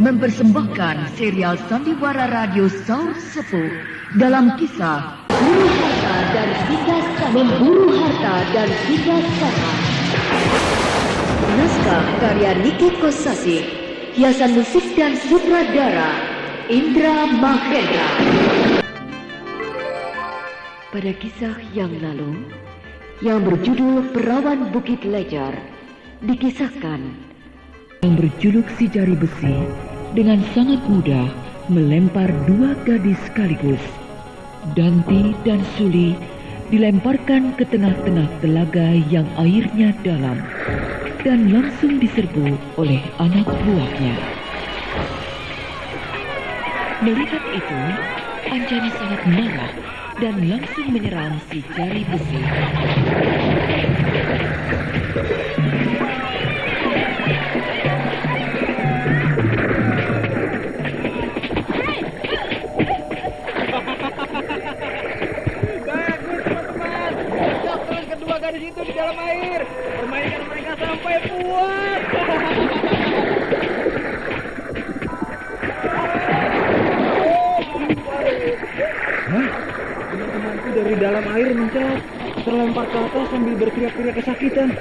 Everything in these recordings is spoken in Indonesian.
mempersembahkan serial Sandiwara Radio Saur Sepuh dalam kisah Memburu Harta dan Vigasana. Naskah karya Niki Kosasih, hiasan musik dan sutradara Indra Mahendra. Pada kisah yang lalu, yang berjudul Perawan Bukit Lejar, dikisahkan yang berjuluk si Jari Besi dengan sangat mudah melempar dua gadis sekaligus. Danti dan Suli dilemparkan ke tengah-tengah telaga yang airnya dalam dan langsung diserbu oleh anak buahnya. Melihat itu, Anjani sangat marah dan langsung menyerang si Jari Besi. Gadis itu di dalam air, permainan mereka sampai puas. Teman-temanku dari dalam air mencelat, terlempar ke atas sambil berteriak-teriak kesakitan.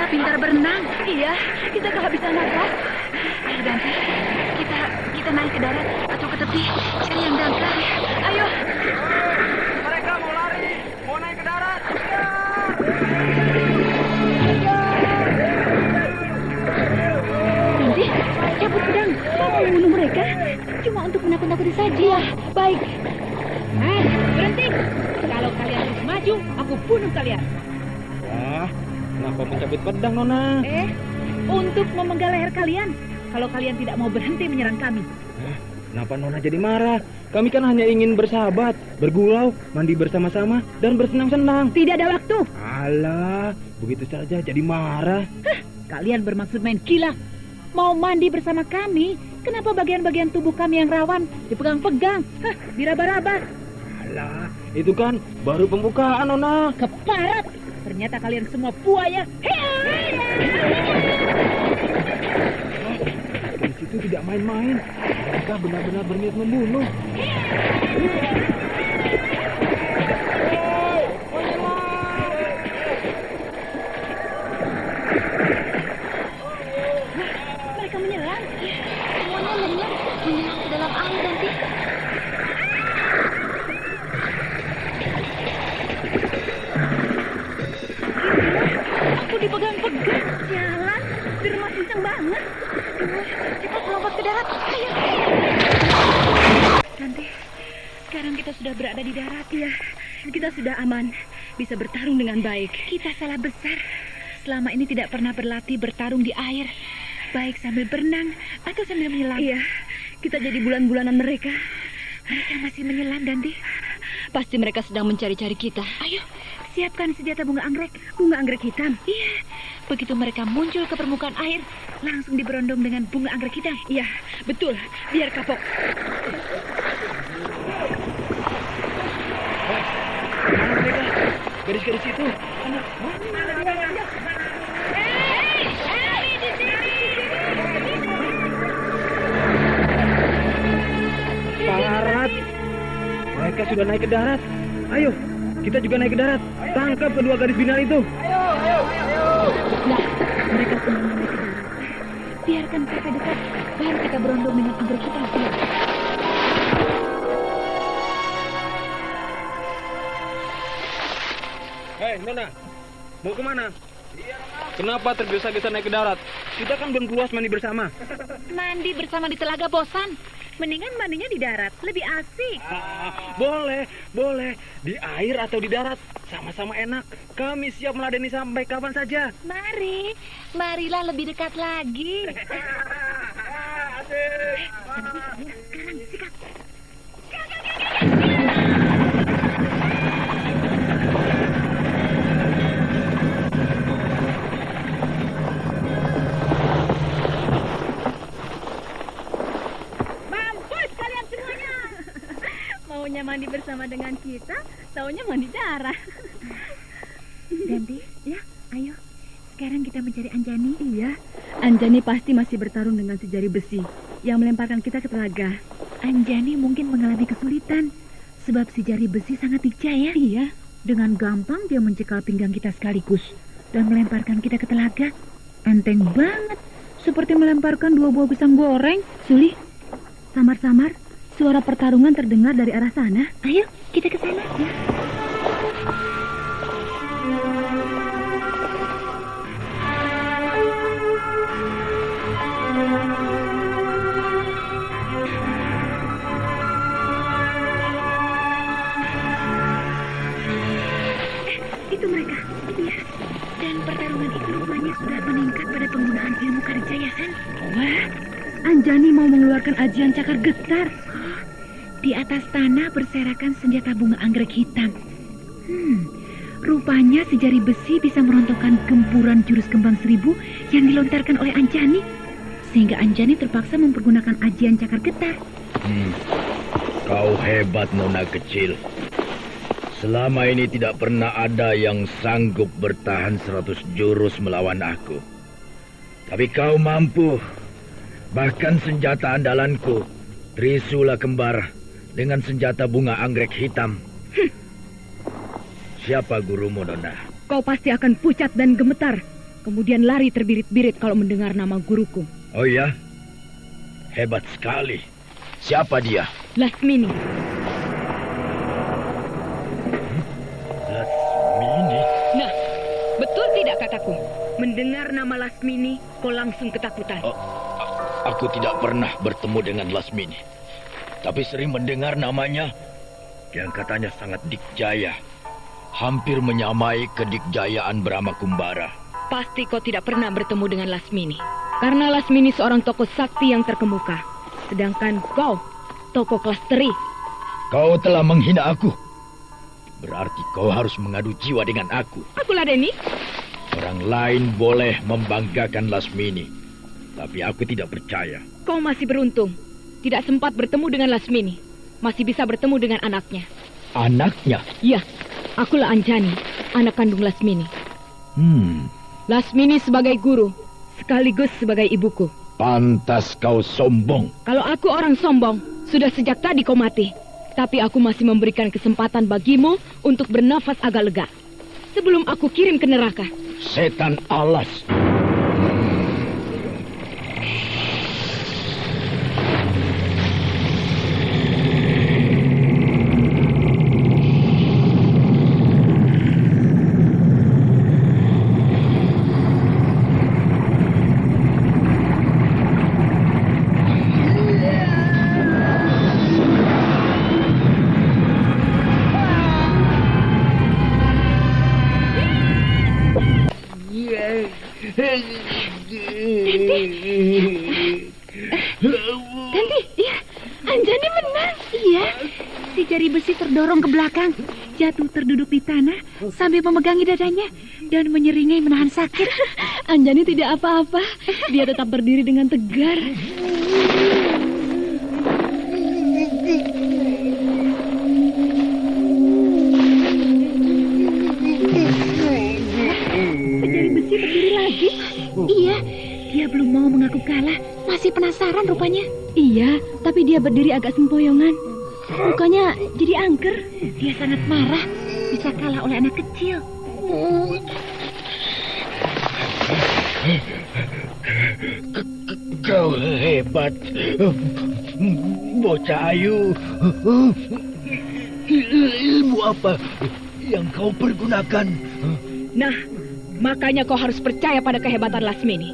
Pintar berenang. Iya, kita kehabisan nafas. Ayo Dante, kita naik ke darat atau ke tepi, cari yang dangkal. Ayo. Mereka mau lari, mau naik ke darat. Dante, cabut pedang. Kau mau membunuh mereka? Cuma untuk menakut-nakuti saja. Ya, baik. Berhenti. Kalau kalian terus maju, aku bunuh kalian. Wah, kenapa mencabut pedang, Nona? Untuk memenggal leher kalian. Kalau kalian tidak mau berhenti menyerang kami. Kenapa Nona jadi marah? Kami kan hanya ingin bersahabat, bergurau, mandi bersama-sama, dan bersenang-senang. Tidak ada waktu. Alah, begitu saja jadi marah. Kalian bermaksud main gila. Mau mandi bersama kami? Kenapa bagian-bagian tubuh kami yang rawan dipegang-pegang? Diraba-raba. Alah, itu kan baru pembukaan, Nona. Keparat. Ternyata kalian semua buaya. Di situ tidak main-main. Mereka benar-benar berniat membunuh. Mereka menyerang. Semuanya menyerang ke dalam air nanti. Aku dipegang-pegang. Jalan, derma kencang banget. Cepat lompat ke darat. Ayo. Nanti, sekarang kita sudah berada di darat ya. Kita sudah aman, bisa bertarung dengan baik. Kita salah besar. Selama ini tidak pernah berlatih bertarung di air, baik sambil berenang atau sambil menyelam. Iya, kita jadi bulan-bulanan mereka. Mereka masih menyelam, Danti. Pasti mereka sedang mencari-cari kita. Ayo, siapkan senjata bunga anggrek. Bunga anggrek hitam? Iya. Begitu mereka muncul ke permukaan air, langsung diberondong dengan bunga anggrek hitam. Iya, betul. Biar kapok. Mana mereka? Gadis-gadis itu. Parat. Mereka sudah naik ke darat. Ayo, kita juga naik ke darat. Tangkap kedua gadis binal itu. Nah, mereka semua naik ke darat. Biarkan mereka dekat, baru kita berondong dengan anggrek hitam. Hei, Nona, mau kemana? Kenapa tergesa-gesa naik ke darat? Kita kan belum puas mandi bersama. Mandi bersama di telaga bosan. Mendingan mandinya di darat, lebih asik. Boleh. Di air atau di darat, sama-sama enak. Kami siap meladeni sampai kapan saja. Marilah lebih dekat lagi. Sekarang sikat. katanya mandi bersama dengan kita, taunya mandi darah. Ganti, ya, ayo. Sekarang kita mencari Anjani. Iya, Anjani pasti masih bertarung dengan si jari besi yang melemparkan kita ke telaga. Anjani mungkin mengalami kesulitan sebab si jari besi sangat dikjaya. Iya, Dengan gampang dia mencekal pinggang kita sekaligus dan melemparkan kita ke telaga. Enteng banget, seperti melemparkan 2 buah pisang goreng. Suli, Samar-samar, suara pertarungan terdengar dari arah sana. ayo kita ke sana. Ya. Itu mereka. Iya. Dan pertarungan itu rupanya sudah meningkat pada penggunaan ilmu Karijayasan. Wah, Anjani mau mengeluarkan ajian cakar getar. Di atas tanah berserakan senjata bunga anggrek hitam. Rupanya si jari besi bisa merontokkan gempuran jurus kembang 1000 yang dilontarkan oleh Anjani. Sehingga Anjani terpaksa mempergunakan ajian cakar getar. Kau hebat, Nona kecil. Selama ini tidak pernah ada yang sanggup bertahan 100 jurus melawan aku. Tapi kau mampu. Bahkan senjata andalanku, Trisula kembar dengan senjata bunga anggrek hitam. Siapa gurumu, Nona? Kau pasti akan pucat dan gemetar, kemudian lari terbirit-birit kalau mendengar nama guruku. Oh ya? Hebat sekali. Siapa dia? Lasmini. Lasmini? Nah, betul tidak kataku? Mendengar nama Lasmini, kau langsung ketakutan. Aku tidak pernah bertemu dengan Lasmini. Tapi sering mendengar namanya yang katanya sangat dikjaya. Hampir menyamai kedikjayaan Brahma Kumbara. Pasti kau tidak pernah bertemu dengan Lasmini. Karena Lasmini seorang tokoh sakti yang terkemuka. Sedangkan kau, tokoh kelas teri. Kau telah menghina aku. Berarti kau harus mengadu jiwa dengan aku. Aku ladeni. Orang lain boleh membanggakan Lasmini. Tapi aku tidak percaya. Kau masih beruntung. Tidak sempat bertemu dengan Lasmini. Masih bisa bertemu dengan anaknya. Anaknya? Iya, akulah Anjani, anak kandung Lasmini. Lasmini sebagai guru, sekaligus sebagai ibuku. Pantas kau sombong. Kalau aku orang sombong, sudah sejak tadi kau mati. Tapi aku masih memberikan kesempatan bagimu untuk bernafas agak lega. Sebelum aku kirim ke neraka. Setan alas. Ganti, iya. Anjani menang. Iya. Si jari besi terdorong ke belakang, jatuh terduduk di tanah sambil memegangi dadanya dan menyeringai menahan sakit. Anjani tidak apa-apa. Dia tetap berdiri dengan tegar. Jari besi berdiri lagi. Iya, dia belum mau mengaku kalah. Masih penasaran rupanya. Iya, tapi dia berdiri agak sempoyongan. Mukanya jadi angker. Dia sangat marah bisa kalah oleh anak kecil. Kau hebat, bocah ayu. Ilmu apa yang kau pergunakan? Nah, makanya kau harus percaya pada kehebatan Lasmini.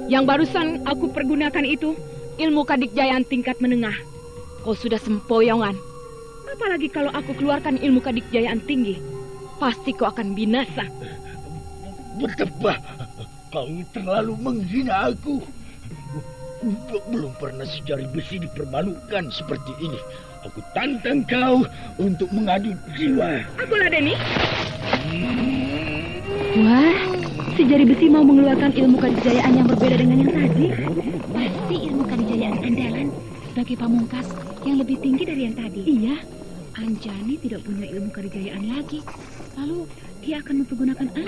Yang barusan aku pergunakan itu ilmu kadikjayaan tingkat menengah. Kau sudah sempoyongan. Apalagi kalau aku keluarkan ilmu kadikjayaan tinggi. Pasti kau akan binasa. Betapa kau terlalu menghina aku. Belum pernah si jari besi dipermalukan seperti ini. Aku tantang kau untuk mengadu jiwa. Aku ladeni. Wah, si jari besi mau mengeluarkan ilmu kadikjayaan yang berbeda dengan yang tadi. Pasti ilmu kadijayaan andalan sebagai pamungkas yang lebih tinggi dari yang tadi. Iya, Anjani tidak punya ilmu kerjayaan lagi. Lalu dia akan mempergunakan apa?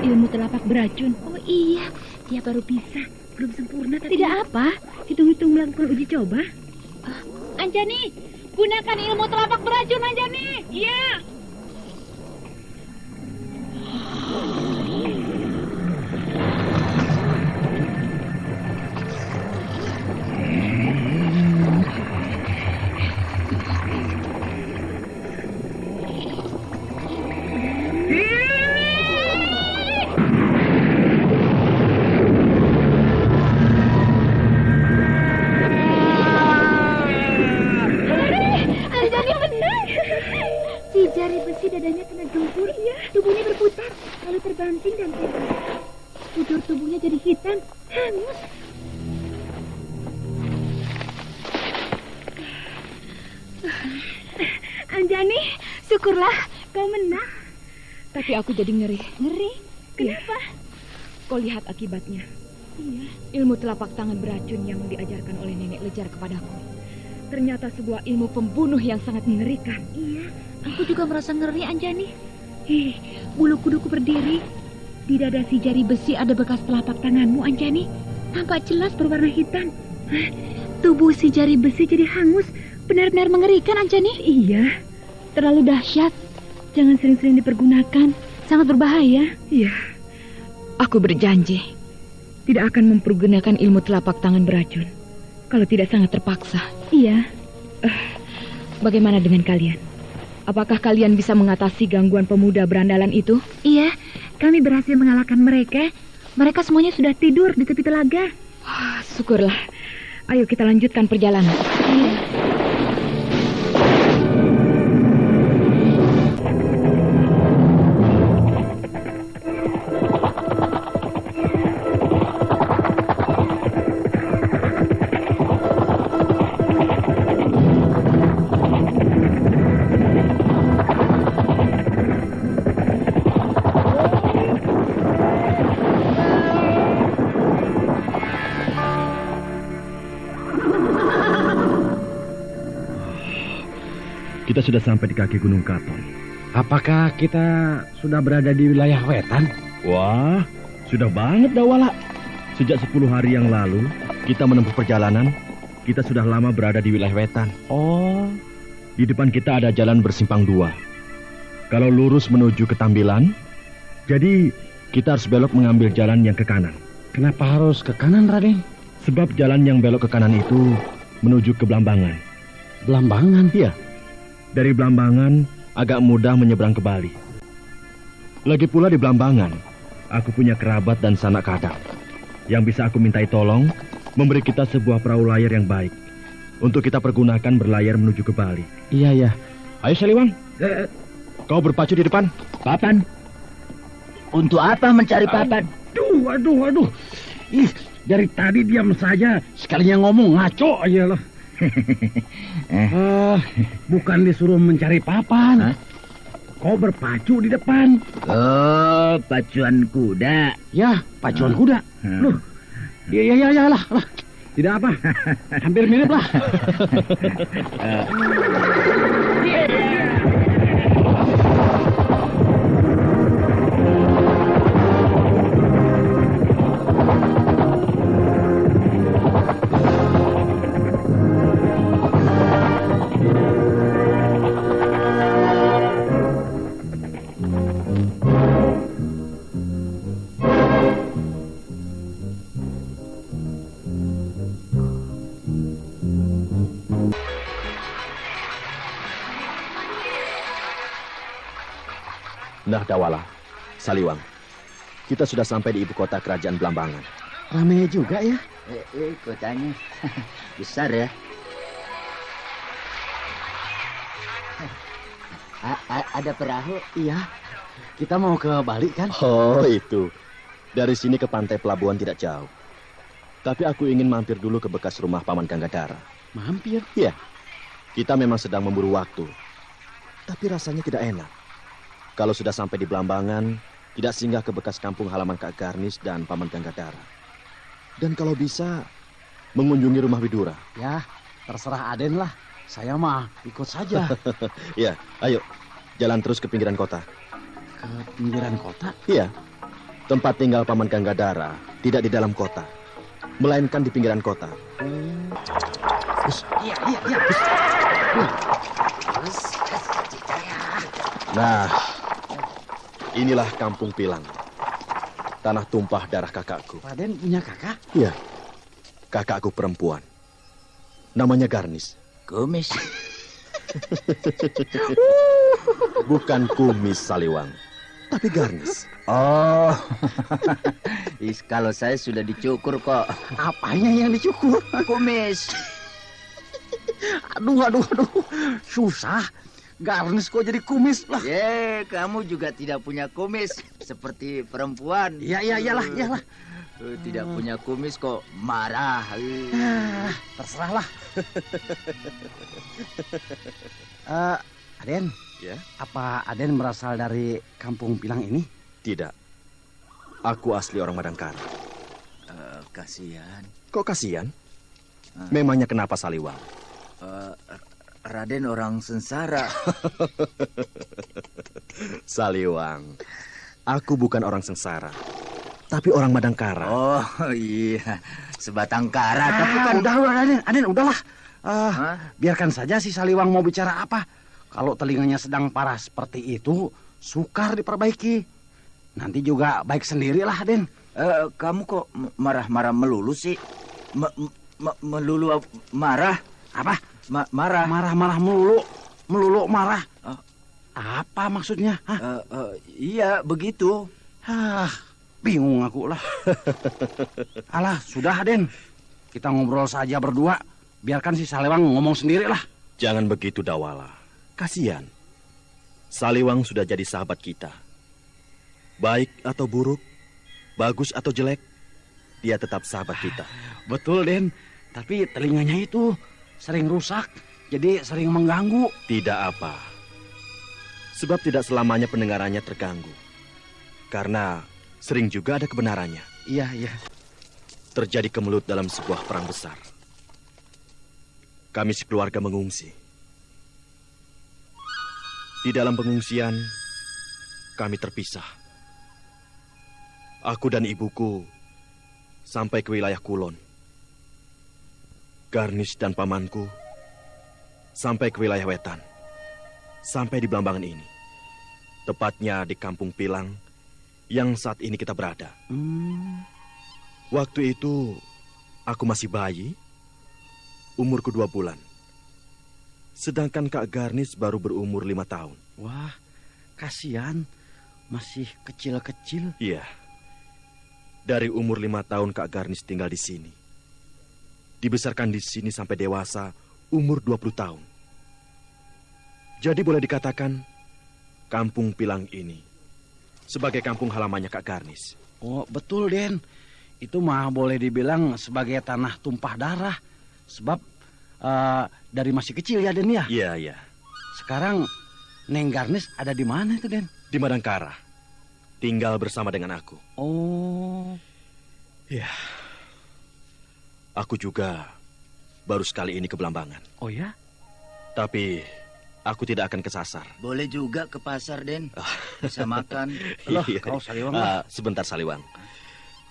Ilmu telapak beracun. Oh iya, dia baru bisa. Belum sempurna tapi... Tidak apa? Hitung-hitung melakukan uji coba. Anjani, gunakan ilmu telapak beracun, Anjani. Iya. Jari besi dadanya kena gempur, tubuhnya berputar, lalu terbanting dan sekujur tubuhnya jadi hitam, hangus. Anjani, syukurlah kau menang. Tapi aku jadi ngeri. Ngeri? Kenapa? Kau lihat akibatnya. Iya. Ilmu telapak tangan beracun yang diajarkan oleh nenek Lejar kepadaku. Ternyata sebuah ilmu pembunuh yang sangat mengerikan. Iya, aku juga merasa ngeri, Anjani. Bulu kuduku berdiri. Di dada si jari besi ada bekas telapak tanganmu, Anjani. Tampak jelas berwarna hitam. Tubuh si jari besi jadi hangus. Benar-benar mengerikan, Anjani. Iya, terlalu dahsyat. Jangan sering-sering dipergunakan. Sangat berbahaya. Iya, aku berjanji tidak akan mempergunakan ilmu telapak tangan beracun kalau tidak sangat terpaksa. Iya. Bagaimana dengan kalian? Apakah kalian bisa mengatasi gangguan pemuda berandalan itu? Iya, kami berhasil mengalahkan mereka. Mereka semuanya sudah tidur di tepi telaga. Syukurlah. Ayo kita lanjutkan perjalanan. Iya. Kita sudah sampai di kaki Gunung Katon. Apakah kita sudah berada di wilayah Wetan? Wah, sudah banget Dawala. Sejak 10 hari yang lalu, kita menempuh perjalanan. Kita sudah lama berada di wilayah Wetan. Oh, Di depan kita ada jalan bersimpang 2. Kalau lurus menuju ke Tambilan, jadi kita harus belok mengambil jalan yang ke kanan. kenapa harus ke kanan, Raden? Sebab jalan yang belok ke kanan itu menuju ke Blambangan. Blambangan? Iya, dari Blambangan agak mudah menyeberang ke Bali. Lagi pula di Blambangan, aku punya kerabat dan sanak kadang yang bisa aku mintai tolong memberi kita sebuah perahu layar yang baik untuk kita pergunakan berlayar menuju ke Bali. Iya, iya. Ayo Seliwang, kau berpacu di depan. Papan? Untuk apa mencari papan? Aduh. Ih, dari tadi diam saja. Sekalinya ngomong ngaco aja loh. Bukan disuruh mencari papan. Hah? Kau berpacu di depan. Oh, pacuan kuda. Ya, pacuan kuda. Loh, ya lah. Tidak apa. Hampir mirip lah. Nah, Dawala, Saliwang, kita sudah sampai di ibu kota kerajaan Blambangan. Ramai juga ya. Kotanya besar ya. Ada perahu? Iya. Kita mau ke Bali kan? Oh, itu. Dari sini ke pantai pelabuhan tidak jauh. Tapi aku ingin mampir dulu ke bekas rumah Paman Ganggadara. Mampir? Iya. Kita memang sedang memburu waktu. Tapi rasanya tidak enak. Kalau sudah sampai di Blambangan, tidak singgah ke bekas kampung halaman Kak Garnis dan Paman Ganggadara. Dan kalau bisa, mengunjungi rumah Widura. Ya, terserah Aden lah. saya mah ikut saja. Ya, ayo. Jalan terus ke pinggiran kota. Ke pinggiran kota? Iya. Tempat tinggal Paman Ganggadara tidak di dalam kota, melainkan di pinggiran kota. Iya. Nah, inilah Kampung Pilang. Tanah tumpah darah kakakku. Raden punya kakak? Iya. Kakakku perempuan. Namanya Garnis. Kumis. Bukan kumis Saliwang, tapi Garnis. Oh. Kalau saya sudah dicukur kok. Apanya yang dicukur? Kumis. Aduh. Susah. Garnis kok jadi kumis lah. Kamu juga tidak punya kumis seperti perempuan. Iyalah. Tidak punya kumis kok marah. Terserahlah. Aden. Ya? Apa Aden berasal dari Kampung Pilang ini? Tidak. Aku asli orang Madangkara. Kasihan. Kok kasihan? Memangnya kenapa Saliwang? Raden orang sengsara. Saliwang, aku bukan orang sengsara, tapi orang Madangkara. Oh iya, sebatang kara. Tapi kan udah Aden, udahlah. Biarkan saja si Saliwang mau bicara apa. Kalau telinganya sedang parah seperti itu, sukar diperbaiki. Nanti juga baik sendirilah, Aden. Kamu kok marah-marah melulu sih? Melulu marah? Apa? Marah. Marah-marah melulu marah. Apa maksudnya? Iya, begitu. Bingung aku lah. Alah, sudah, Den. Kita ngobrol saja berdua. Biarkan si Saliwang ngomong sendiri lah. Jangan begitu, Dawala. Kasihan. Saliwang sudah jadi sahabat kita. Baik atau buruk, bagus atau jelek, dia tetap sahabat kita. Betul, Den. Tapi telinganya itu sering rusak, jadi sering mengganggu. Tidak apa. Sebab tidak selamanya pendengarannya terganggu. Karena sering juga ada kebenarannya. Iya. Terjadi kemelut dalam sebuah perang besar. Kami sekeluarga mengungsi. Di dalam pengungsian, kami terpisah. Aku dan ibuku sampai ke wilayah Kulon. Garnis dan pamanku sampai ke wilayah Wetan. Sampai di Blambangan ini. Tepatnya di Kampung Pilang yang saat ini kita berada. Waktu itu aku masih bayi, umurku 2 bulan. Sedangkan Kak Garnis baru berumur 5 tahun. Wah, kasihan. Masih kecil-kecil. Iya. Dari umur 5 tahun Kak Garnis tinggal di sini. Dibesarkan di sini sampai dewasa umur 20 tahun. Jadi boleh dikatakan Kampung Pilang ini sebagai kampung halamannya Kak Garnis. Oh, betul, Den. Itu mah boleh dibilang sebagai tanah tumpah darah. Sebab dari masih kecil ya, Den ya? Iya. Sekarang Neng Garnis ada di mana itu, Den? Di Madangkara. Tinggal bersama dengan aku. Oh. Ya. Aku juga baru sekali ini ke Blambangan. Oh ya? Tapi aku tidak akan kesasar. Boleh juga ke pasar, Den. Bisa makan. Loh, Iya. kau Saliwang. Sebentar, Saliwang.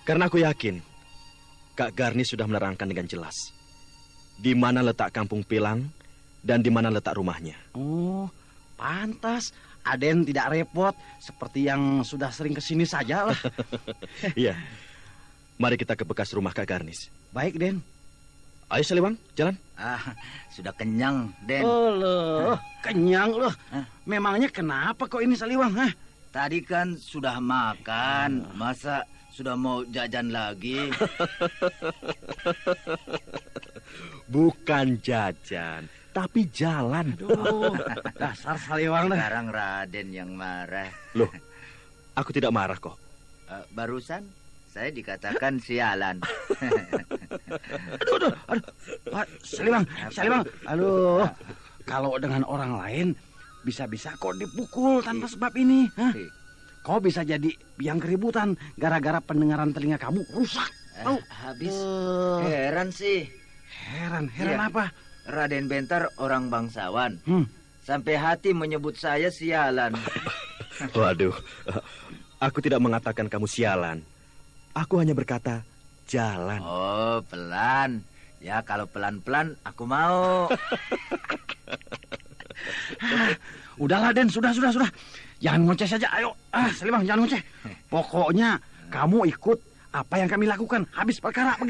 Karena aku yakin Kak Garnis sudah menerangkan dengan jelas di mana letak Kampung Pilang dan di mana letak rumahnya. Oh, pantas. Aden tidak repot seperti yang sudah sering kesini saja lah. Iya. Mari kita ke bekas rumah Kak Garnis. Baik, Den. Ayo, Saliwang, jalan. Sudah kenyang, Den. Oh, loh. Kenyang loh. Memangnya kenapa kok ini Saliwang? Tadi kan sudah makan. Masa sudah mau jajan lagi? Bukan jajan, tapi jalan. Aduh, dasar Saliwang. Sekarang Raden yang marah. Loh, aku tidak marah kok. Barusan saya dikatakan sialan. Aduh. Saliwang. Aduh, kalau dengan orang lain bisa-bisa kok dipukul tanpa sebab ini. Kau bisa jadi biang keributan gara-gara pendengaran telinga kamu rusak. Habis heran sih. Heran Iya. apa? Raden Bentar orang bangsawan. Hmm. Sampai hati menyebut saya sialan. Waduh, aku tidak mengatakan kamu sialan. Aku hanya berkata jalan. Oh, pelan. Ya, kalau pelan-pelan aku mau. Udahlah Den, sudah. Jangan ngoceh saja, ayo. Seliwang, jangan ngoceh. Pokoknya kamu ikut apa yang kami lakukan. Habis perkara begitu.